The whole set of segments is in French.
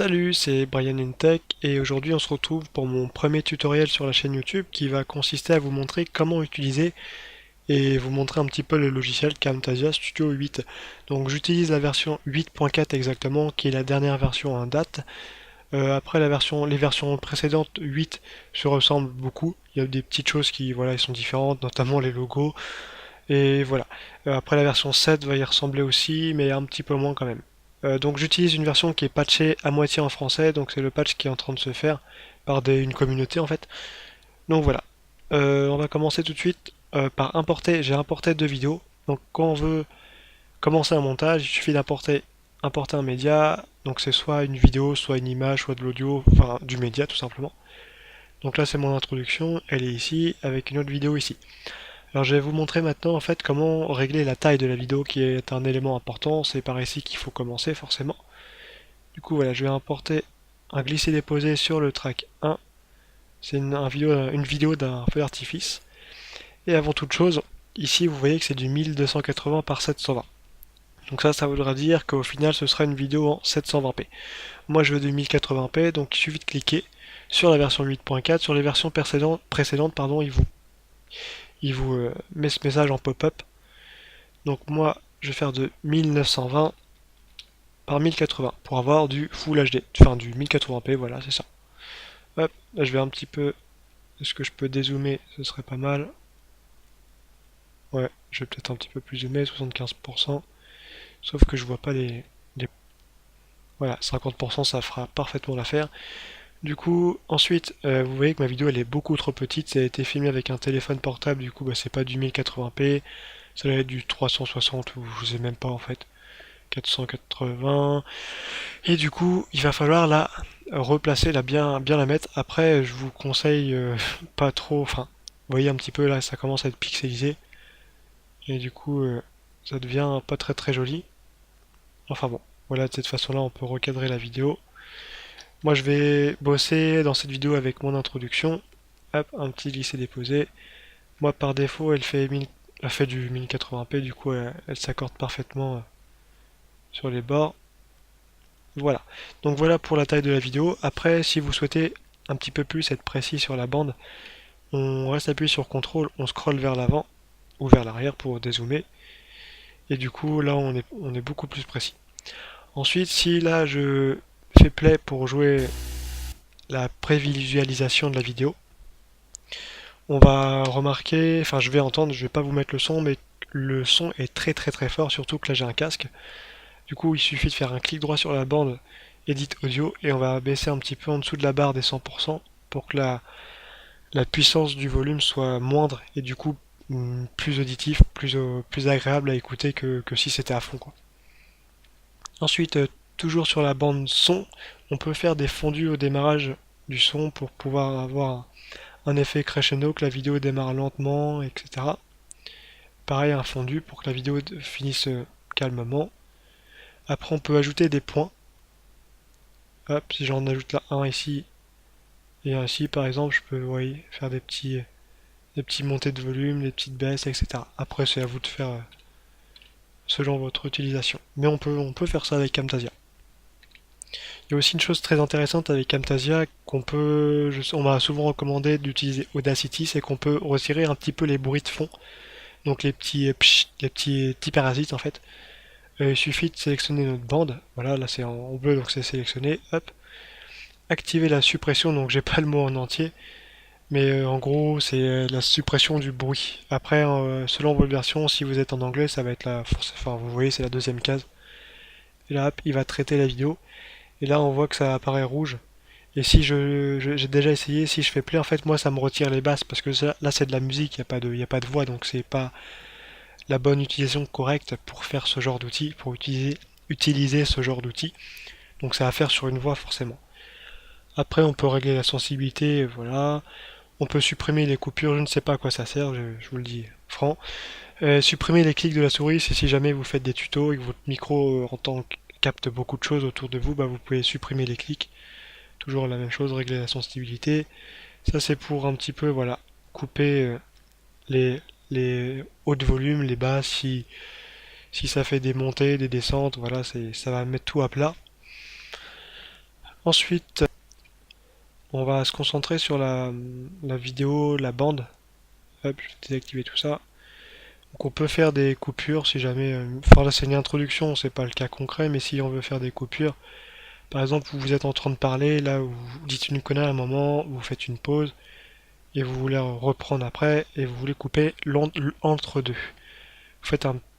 Salut, c'est Brian InTech et aujourd'hui on se retrouve pour mon premier tutoriel sur la chaîne YouTube qui va consister à vous montrer comment utiliser et vous montrer un petit peu le logiciel Camtasia Studio 8. Donc j'utilise la version 8.4 exactement qui est la dernière version en date. Après les versions précédentes 8 se ressemblent beaucoup. Il y a des petites choses qui voilà, elles sont différentes, notamment les logos. Et voilà. Après la version 7 va y ressembler aussi, mais un petit peu moins quand même. Donc j'utilise une version qui est patchée à moitié en français, donc c'est le patch qui est en train de se faire par une communauté en fait. Donc voilà. On va commencer tout de suite par importer. J'ai importé deux vidéos. Donc quand on veut commencer un montage, il suffit importer un média. Donc c'est soit une vidéo, soit une image, soit de l'audio, enfin du média tout simplement. Donc là c'est mon introduction, elle est ici, avec une autre vidéo ici. Alors je vais vous montrer maintenant en fait comment régler la taille de la vidéo qui est un élément important, c'est par ici qu'il faut commencer forcément. Du coup voilà, je vais importer un glisser-déposer sur le track 1, c'est une vidéo d'un feu d'artifice. Et avant toute chose, ici vous voyez que c'est du 1280 par 720. Donc ça voudra dire qu'au final ce sera une vidéo en 720p. Moi je veux du 1080p, donc il suffit de cliquer sur la version 8.4, sur les versions précédentes pardon, il vous met ce message en pop-up. Donc moi, je vais faire de 1920 par 1080 pour avoir du Full HD, enfin du 1080p, voilà, c'est ça. Hop, là je vais un petit peu, est-ce que je peux dézoomer, ce serait pas mal. Ouais, je vais peut-être un petit peu plus zoomer, 75%, sauf que je vois pas voilà, 50% ça fera parfaitement l'affaire. Du coup, ensuite, vous voyez que ma vidéo elle est beaucoup trop petite, ça a été filmé avec un téléphone portable, du coup bah, c'est pas du 1080p, ça va être du 360 ou je sais même pas en fait. 480. Et du coup, il va falloir la replacer, bien la mettre. Après, je vous conseille pas trop. Enfin, vous voyez un petit peu là, ça commence à être pixelisé. Et du coup, ça devient pas très joli. Enfin bon, voilà, de cette façon-là, on peut recadrer la vidéo. Moi, je vais bosser dans cette vidéo avec mon introduction. Hop, un petit glisser-déposer. Moi, par défaut, elle fait du 1080p, du coup, elle s'accorde parfaitement sur les bords. Voilà. Donc voilà pour la taille de la vidéo. Après, si vous souhaitez un petit peu plus être précis sur la bande, on reste appuyé sur CTRL, on scrolle vers l'avant ou vers l'arrière pour dézoomer. Et du coup, là, on est beaucoup plus précis. Ensuite, si là, je fais play pour jouer la prévisualisation de la vidéo, on va remarquer, enfin, je vais entendre, je vais pas vous mettre le son, mais le son est très fort, surtout que là, j'ai un casque. Du coup, il suffit de faire un clic droit sur la bande Edit Audio et on va baisser un petit peu en dessous de la barre des 100% pour que la puissance du volume soit moindre et du coup plus auditif, plus agréable à écouter que si c'était à fond, quoi. Ensuite, toujours sur la bande son, on peut faire des fondus au démarrage du son pour pouvoir avoir un effet crescendo, que la vidéo démarre lentement, etc. Pareil, un fondu pour que la vidéo finisse calmement. Après, on peut ajouter des points. Hop, si j'en ajoute là un ici et un ici, par exemple, je peux, vous voyez, faire des petits montées de volume, des petites baisses, etc. Après, c'est à vous de faire selon votre utilisation. Mais on peut faire ça avec Camtasia. Il y a aussi une chose très intéressante avec Camtasia on m'a souvent recommandé d'utiliser Audacity, c'est qu'on peut retirer un petit peu les bruits de fond, donc les petits parasites en fait. Il suffit de sélectionner notre bande, voilà, là c'est en bleu donc c'est sélectionné, hop, activer la suppression, donc j'ai pas le mot en entier, mais en gros c'est la suppression du bruit. Après, selon votre version, si vous êtes en anglais, ça va être enfin vous voyez c'est la deuxième case. Et là, hop, il va traiter la vidéo. Et là, on voit que ça apparaît rouge. Et si j'ai déjà essayé, si je fais play, en fait, moi, ça me retire les basses parce que là, c'est de la musique, il y a pas de voix, donc c'est pas la bonne utilisation correcte pour faire ce genre d'outil, pour utiliser ce genre d'outil. Donc, ça à faire sur une voix forcément. Après, on peut régler la sensibilité, voilà. On peut supprimer les coupures, je ne sais pas à quoi ça sert, je vous le dis franc. Supprimer les clics de la souris, c'est si jamais vous faites des tutos et que votre micro capte beaucoup de choses autour de vous, bah, vous pouvez supprimer les clics. Toujours la même chose, régler la sensibilité. Ça c'est pour un petit peu voilà couper les, les hauts de volume, les basses, si ça fait des montées, des descentes, voilà, ça va mettre tout à plat. Ensuite, on va se concentrer sur la vidéo, la bande. Hop, je vais désactiver tout ça. Donc on peut faire des coupures si jamais... Enfin là c'est une introduction, c'est pas le cas concret, mais si on veut faire des coupures, par exemple vous êtes en train de parler, là vous dites une connerie à un moment, vous faites une pause, et vous voulez reprendre après, et vous voulez couper entre deux.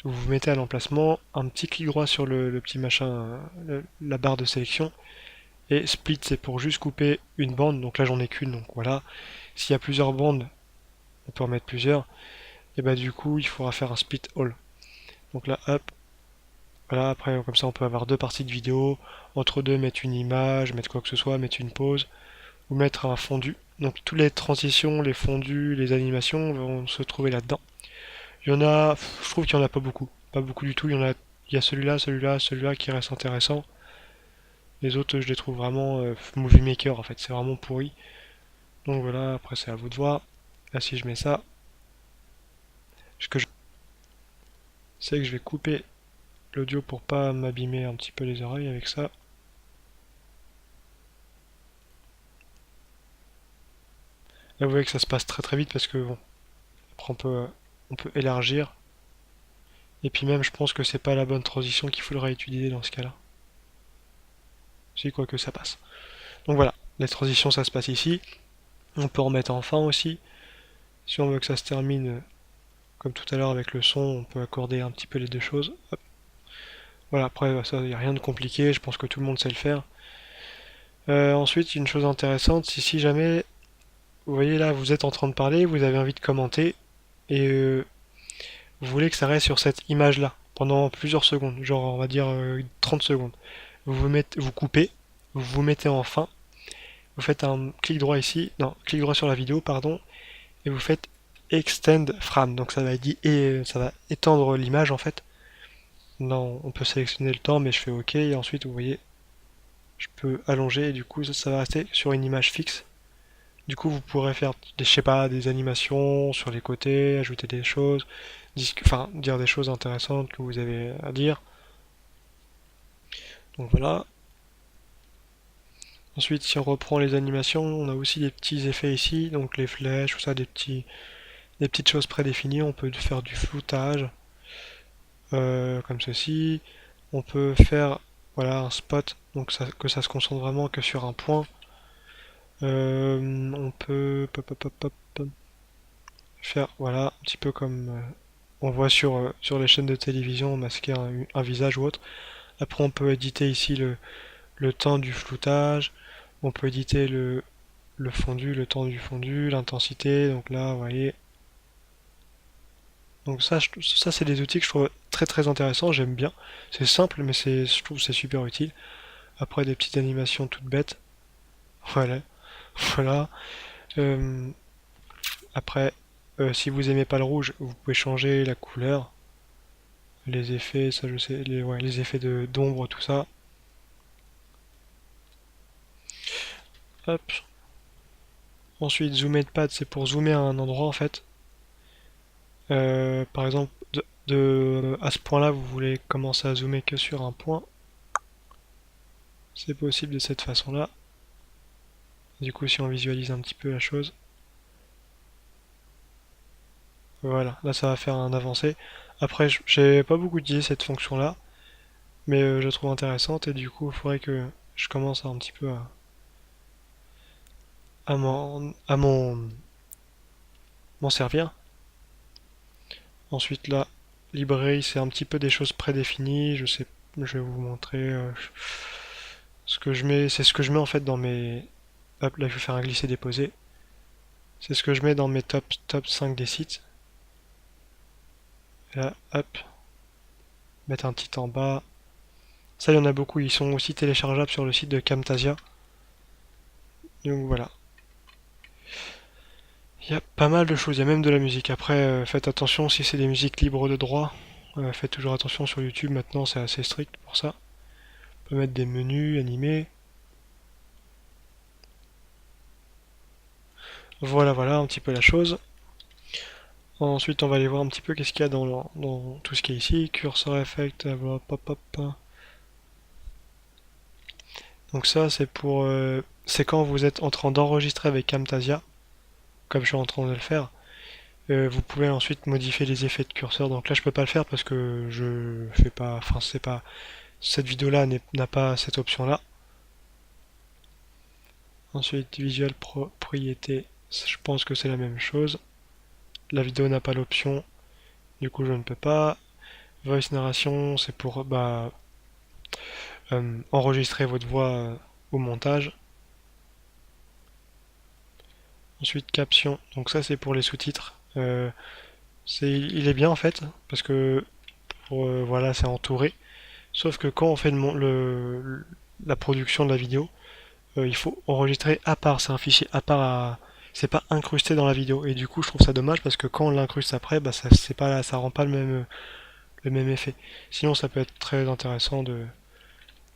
Vous vous mettez à l'emplacement, un petit clic droit sur le petit machin, la barre de sélection, et split c'est pour juste couper une bande, donc là j'en ai qu'une, donc voilà. S'il y a plusieurs bandes, on peut en mettre plusieurs, et bah du coup il faudra faire un split all. Donc là hop, voilà, après comme ça on peut avoir deux parties de vidéo, entre deux mettre une image, mettre quoi que ce soit, mettre une pause, ou mettre un fondu. Donc toutes les transitions, les fondus, les animations vont se trouver là-dedans. Il y en a, je trouve qu'il y en a pas beaucoup. Pas beaucoup du tout, il y a celui-là, celui-là, celui-là qui reste intéressant. Les autres je les trouve vraiment movie maker en fait, c'est vraiment pourri. Donc voilà, après c'est à vous de voir. Là si je mets ça, ce que je sais que je vais couper l'audio pour pas m'abîmer un petit peu les oreilles avec ça. Là vous voyez que ça se passe très très vite parce que bon, après on peut élargir. Et puis même je pense que c'est pas la bonne transition qu'il faudra utiliser dans ce cas-là. Si quoi que ça passe. Donc voilà, les transitions ça se passe ici. On peut remettre en fin aussi. Si on veut que ça se termine comme tout à l'heure avec le son, on peut accorder un petit peu les deux choses. Hop. Voilà, après ça, il n'y a rien de compliqué, je pense que tout le monde sait le faire. Ensuite, une chose intéressante, si jamais, vous voyez là, vous êtes en train de parler, vous avez envie de commenter, et vous voulez que ça reste sur cette image-là, pendant plusieurs secondes, genre on va dire 30 secondes. Vous coupez, vous vous mettez en fin, vous faites un clic droit ici, non, clic droit sur la vidéo, pardon, et vous faites Extend Frame, donc ça va étendre l'image en fait. Non, on peut sélectionner le temps, mais je fais OK, et ensuite vous voyez, je peux allonger, et du coup ça va rester sur une image fixe. Du coup vous pourrez faire des, je sais pas, des animations sur les côtés, ajouter des choses, enfin dire des choses intéressantes que vous avez à dire. Donc voilà. Ensuite, si on reprend les animations, on a aussi des petits effets ici, donc les flèches, tout ça, des petites choses prédéfinies. On peut faire du floutage, comme ceci. On peut faire, voilà, un spot, donc que ça se concentre vraiment que sur un point. On peut faire, voilà, un petit peu comme on voit sur les chaînes de télévision, masquer un visage ou autre. Après, on peut éditer ici le temps du floutage. On peut éditer le fondu, le temps du fondu, l'intensité. Donc là, vous voyez. Donc ça c'est des outils que je trouve très très intéressants, j'aime bien. C'est simple, mais je trouve que c'est super utile. Après, des petites animations toutes bêtes. Voilà. Voilà. Euh, après, si vous aimez pas le rouge, vous pouvez changer la couleur, les effets, ça je sais, ouais, les effets d'ombre, tout ça. Hop. Ensuite, zoomer de pad, c'est pour zoomer à un endroit en fait. Par exemple, à ce point-là, vous voulez commencer à zoomer que sur un point. C'est possible de cette façon-là. Du coup, si on visualise un petit peu la chose, voilà, là ça va faire un avancé. Après, j'ai pas beaucoup utilisé cette fonction-là, mais je la trouve intéressante et du coup, il faudrait que je commence un petit peu m'en servir. Ensuite, là, librairie, c'est un petit peu des choses prédéfinies. Je vais vous montrer ce que je mets. C'est ce que je mets en fait dans mes. Hop, là, je vais faire un glisser-déposer. C'est ce que je mets dans mes top 5 des sites. Et là, hop, mettre un petit en bas. Ça, il y en a beaucoup. Ils sont aussi téléchargeables sur le site de Camtasia. Donc voilà. Il y a pas mal de choses. Il y a même de la musique. Après, faites attention si c'est des musiques libres de droit. Faites toujours attention sur YouTube. Maintenant, c'est assez strict pour ça. On peut mettre des menus animés. Voilà, voilà un petit peu la chose. Ensuite, on va aller voir un petit peu qu'est-ce qu'il y a dans tout ce qui est ici. Cursor effect, hop, hop, hop. Donc ça c'est pour c'est quand vous êtes en train d'enregistrer avec Camtasia, comme je suis en train de le faire. Vous pouvez ensuite modifier les effets de curseur. Donc là je peux pas le faire parce que je fais pas, enfin c'est pas, cette vidéo là n'a pas cette option là. Ensuite visuel propriété, je pense que c'est la même chose. La vidéo n'a pas l'option, du coup je ne peux pas. Voice narration, c'est pour enregistrer votre voix au montage. Ensuite caption, donc ça c'est pour les sous-titres. Il est bien en fait, parce que voilà, c'est entouré. Sauf que quand on fait la production de la vidéo, il faut enregistrer à part, c'est un fichier à part c'est pas incrusté dans la vidéo. Et du coup je trouve ça dommage parce que quand on l'incruste après, bah ça rend pas le même effet. Sinon ça peut être très intéressant de.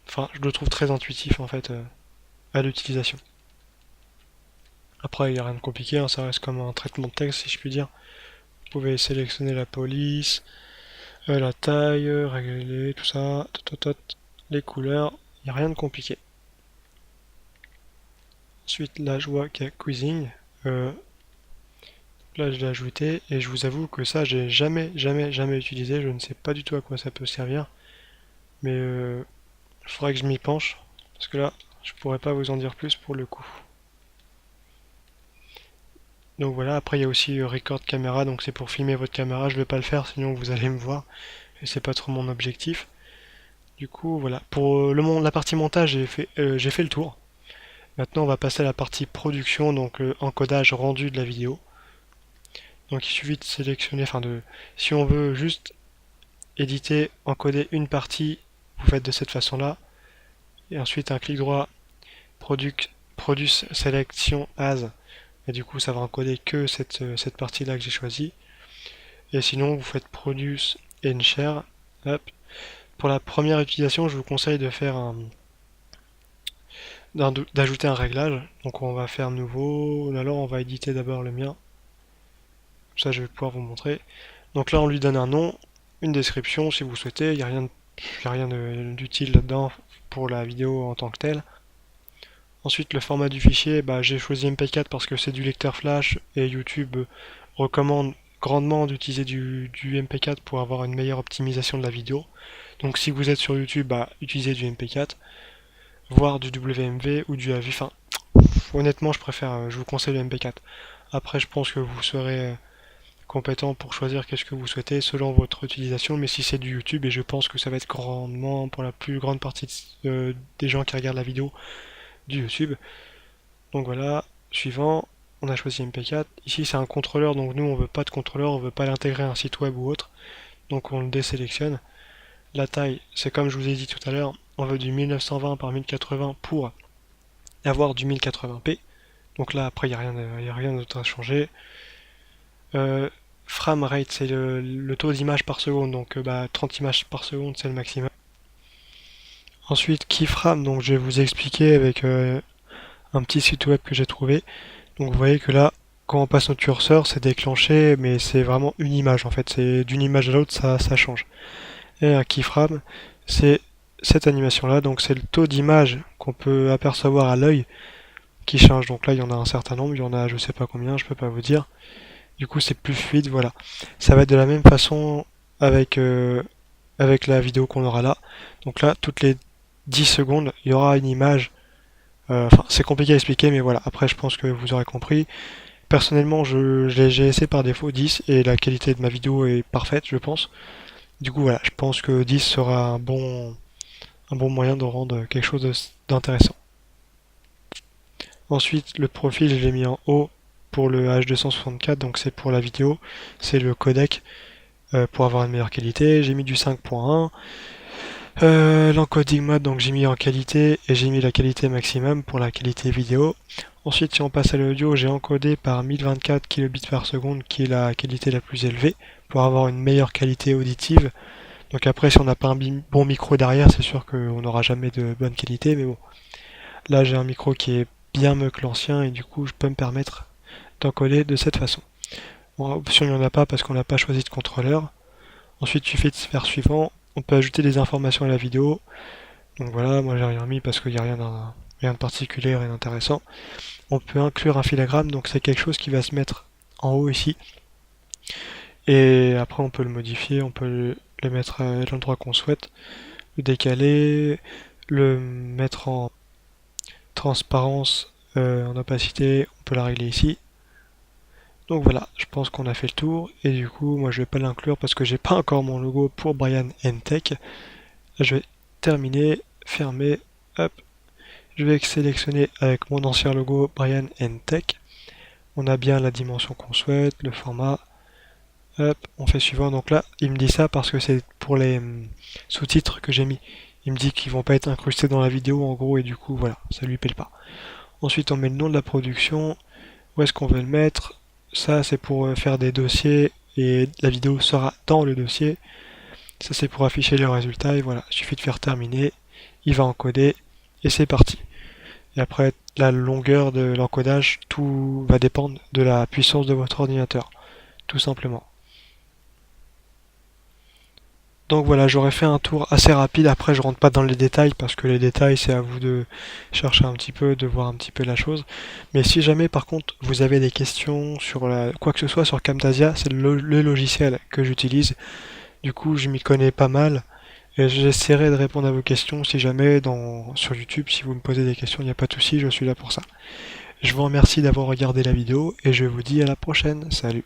Enfin, je le trouve très intuitif en fait à l'utilisation. Après, il n'y a rien de compliqué, hein, ça reste comme un traitement de texte si je puis dire. Vous pouvez sélectionner la police, la taille, régler tout ça, les couleurs, il n'y a rien de compliqué. Ensuite, là, je vois qu'il y a Quizzing. Là, je l'ai ajouté et je vous avoue que ça, j'ai jamais utilisé. Je ne sais pas du tout à quoi ça peut servir. Mais il faudrait que je m'y penche parce que là, je pourrais pas vous en dire plus pour le coup. Donc voilà, après il y a aussi Record Caméra, donc c'est pour filmer votre caméra. Je vais pas le faire, sinon vous allez me voir et c'est pas trop mon objectif. Du coup, voilà. Pour la partie montage, j'ai fait le tour. Maintenant, on va passer à la partie production, donc encodage rendu de la vidéo. Donc il suffit de sélectionner, si on veut juste éditer, encoder une partie, vous faites de cette façon-là. Et ensuite un clic droit, Produce Selection As. Et du coup, ça va encoder que cette partie-là que j'ai choisie. Et sinon, vous faites Produce and Share. Hop. Pour la première utilisation, je vous conseille de faire d'ajouter un réglage. Donc on va faire nouveau. Alors on va éditer d'abord le mien. Ça, je vais pouvoir vous montrer. Donc là, on lui donne un nom, une description si vous souhaitez. Il n'y a rien d'utile là-dedans pour la vidéo en tant que telle. Ensuite, le format du fichier, j'ai choisi MP4 parce que c'est du lecteur flash et YouTube recommande grandement d'utiliser du MP4 pour avoir une meilleure optimisation de la vidéo. Donc si vous êtes sur YouTube, utilisez du MP4, voire du WMV ou du AVI. Enfin, honnêtement, je vous conseille le MP4. Après, je pense que vous serez compétent pour choisir qu'est-ce que vous souhaitez selon votre utilisation, mais si c'est du YouTube, et je pense que ça va être grandement pour la plus grande partie des gens qui regardent la vidéo du YouTube. Donc voilà, suivant, on a choisi MP4. Ici c'est un contrôleur, donc nous on veut pas de contrôleur, on veut pas l'intégrer à un site web ou autre. Donc on le désélectionne. La taille, c'est comme je vous ai dit tout à l'heure, on veut du 1920 par 1080 pour avoir du 1080p. Donc là après il n'y a rien d'autre à changer. Frame rate, c'est le taux d'images par seconde, donc 30 images par seconde c'est le maximum. Ensuite keyframe, donc je vais vous expliquer avec un petit site web que j'ai trouvé. Donc vous voyez que là, quand on passe notre curseur, c'est déclenché, mais c'est vraiment une image en fait. C'est d'une image à l'autre, ça change. Et un keyframe, c'est cette animation là, donc c'est le taux d'image qu'on peut apercevoir à l'œil qui change. Donc là, il y en a un certain nombre, il y en a je sais pas combien, je peux pas vous dire. Du coup, c'est plus fluide, voilà. Ça va être de la même façon avec la vidéo qu'on aura là. Donc là, toutes les 10 secondes, il y aura une image. C'est compliqué à expliquer, mais voilà. Après, je pense que vous aurez compris. Personnellement, j'ai essayé par défaut 10 et la qualité de ma vidéo est parfaite, je pense. Du coup, voilà, je pense que 10 sera un bon moyen de rendre quelque chose d'intéressant. Ensuite, le profil, je l'ai mis en haut pour le H264, donc c'est pour la vidéo. C'est le codec pour avoir une meilleure qualité. J'ai mis du 5.1. L'encoding mode, donc j'ai mis en qualité et j'ai mis la qualité maximum pour la qualité vidéo. Ensuite, si on passe à l'audio, j'ai encodé par 1024 kilobits par seconde, qui est la qualité la plus élevée, pour avoir une meilleure qualité auditive. Donc après, si on n'a pas un bon micro derrière, c'est sûr qu'on n'aura jamais de bonne qualité, mais bon. Là, j'ai un micro qui est bien mieux que l'ancien, et du coup, je peux me permettre d'encoder de cette façon. Bon, option, il n'y en a pas parce qu'on n'a pas choisi de contrôleur. Ensuite, il suffit de faire suivant. On peut ajouter des informations à la vidéo. Donc voilà, moi j'ai rien mis parce qu'il n'y a rien de particulier, rien d'intéressant. On peut inclure un filagramme, donc c'est quelque chose qui va se mettre en haut ici. Et après on peut le modifier, on peut le mettre à l'endroit qu'on souhaite, le décaler, le mettre en transparence, en opacité, on peut la régler ici. Donc voilà, je pense qu'on a fait le tour, et du coup moi je vais pas l'inclure parce que j'ai pas encore mon logo pour Brian Tech. Je vais terminer, fermer, hop, je vais sélectionner avec mon ancien logo Brian Tech. On a bien la dimension qu'on souhaite, le format. Hop, on fait suivant. Donc là, il me dit ça parce que c'est pour les sous-titres que j'ai mis. Il me dit qu'ils vont pas être incrustés dans la vidéo en gros et du coup voilà, ça lui plaît pas. Ensuite, on met le nom de la production. Où est-ce qu'on veut le mettre? Ça, c'est pour faire des dossiers et la vidéo sera dans le dossier. Ça, c'est pour afficher les résultats et voilà, il suffit de faire terminer. Il va encoder et c'est parti. Et après, la longueur de l'encodage, tout va dépendre de la puissance de votre ordinateur, tout simplement. Donc voilà, j'aurais fait un tour assez rapide. Après, je rentre pas dans les détails parce que les détails, c'est à vous de chercher un petit peu, de voir un petit peu la chose. Mais si jamais, par contre, vous avez des questions sur quoi que ce soit sur Camtasia, c'est le logiciel que j'utilise. Du coup, je m'y connais pas mal et j'essaierai de répondre à vos questions si jamais sur YouTube, si vous me posez des questions, il n'y a pas de souci, je suis là pour ça. Je vous remercie d'avoir regardé la vidéo et je vous dis à la prochaine. Salut!